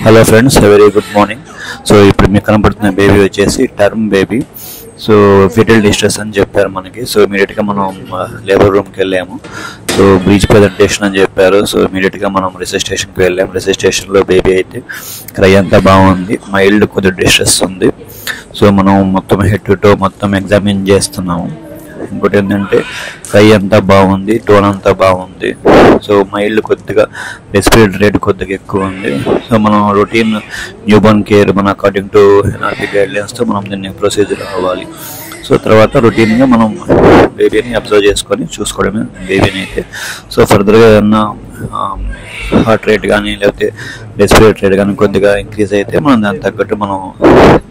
Hello friends, very good morning. So ఇప్పుడు మీకు కనపడుతున్న బేబీ వచ్చేసి term baby. So foetal distress అని చెప్పారు మనకి. సో ఇమీడియట్గా మనం లేబర్ రూమ్కి వెళ్ళాము. సో బ్రీచ్ ప్రజెంటేషన్ అని చెప్పారు. సో ఇమీడియట్గా మనం రిసెస్టేషన్కి వెళ్ళాము. రిసెస్టేషన్లో బేబీ అయితే క్రై అంతా బాగుంది, మైల్డ్ కొద్దిగా డిస్ట్రెస్ ఉంది. సో మనం మొత్తం హెడ్ టు టో మొత్తం ఎగ్జామిన్ చేస్తున్నాము. ఇంకోటి ఏంటంటే ఫ్రై అంతా బాగుంది, టోన్ అంతా బాగుంది. సో మైల్డ్ కొద్దిగా రెస్పిరేటరీ రేట్ కొద్దిగా ఎక్కువ ఉంది. సో మనం రొటీన్ న్యూబోర్న్ కేర్ మన అకార్డింగ్ టు ఎన్ఆర్పి గైడ్లైన్స్తో మనం దీన్ని ప్రొసీజర్ అవ్వాలి. సో తర్వాత రొటీన్గా మనం బేబీని అబ్జర్వ్ చేసుకొని చూసుకోవడమే బేబీని అయితే. సో ఫర్దర్గా ఏదన్నా హార్ట్ రేట్ కానీ లేకపోతే రెస్పిరేటరీ రేట్ కానీ కొద్దిగా ఇంక్రీజ్ అయితే మనం దానికి తగ్గట్టు మనం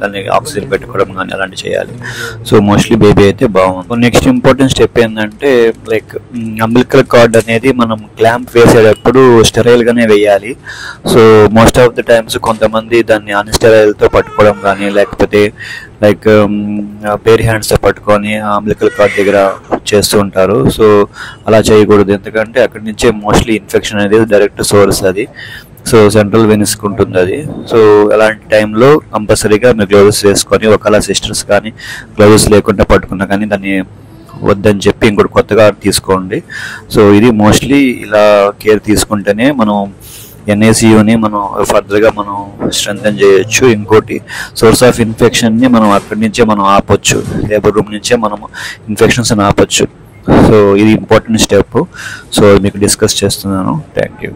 దాన్ని ఆక్సిజన్ పెట్టుకోవడం కానీ అలాంటివి చేయాలి. సో మోస్ట్లీ బేబీ అయితే బాగుంది. నెక్స్ట్ ఇంపార్టెంట్ స్టెప్ ఏంటంటే లైక్ అంబిలికల్ కార్డ్ అనేది మనం క్లాంప్ వేసేటప్పుడు స్టెరైల్గానే వేయాలి. So most of the times కొంతమంది దాన్ని అన్స్టెరైల్తో పట్టుకోవడం కానీ లేకపోతే లైక్ బేర్ హ్యాండ్స్తో పట్టుకొని అంబిలికల్ కార్డ్ దగ్గర చేస్తూ ఉంటారు. సో అలా చేయకూడదు, ఎందుకంటే అక్కడి నుంచే మోస్ట్లీ ఇన్ఫెక్షన్ అనేది డైరెక్ట్ సోర్స్ అది. సో సెంట్రల్ వెనిస్కి ఉంటుంది అది. సో అలాంటి టైంలో కంపల్సరీగా మీరు గ్లౌజెస్ వేసుకొని, ఒకవేళ సిస్టర్స్ కానీ గ్లౌజెస్ లేకుండా పట్టుకున్నా కానీ దాన్ని వద్దని చెప్పి ఇంకోటి కొత్తగా తీసుకోండి. సో ఇది మోస్ట్లీ ఇలా కేర్ తీసుకుంటేనే మనం ఎన్ఏసియుని మనం ఫర్దర్గా మనం స్ట్రెంథెన్ చేయొచ్చు. ఇంకోటి సోర్స్ ఆఫ్ ఇన్ఫెక్షన్ని మనం అక్కడి నుంచే మనం ఆపొచ్చు, లేబర్ రూమ్ నుంచే మనం ఇన్ఫెక్షన్స్ని ఆపొచ్చు. సో ఇది ఇంపార్టెంట్ స్టెప్. సో మీకు డిస్కస్ చేస్తున్నాను. Thank you.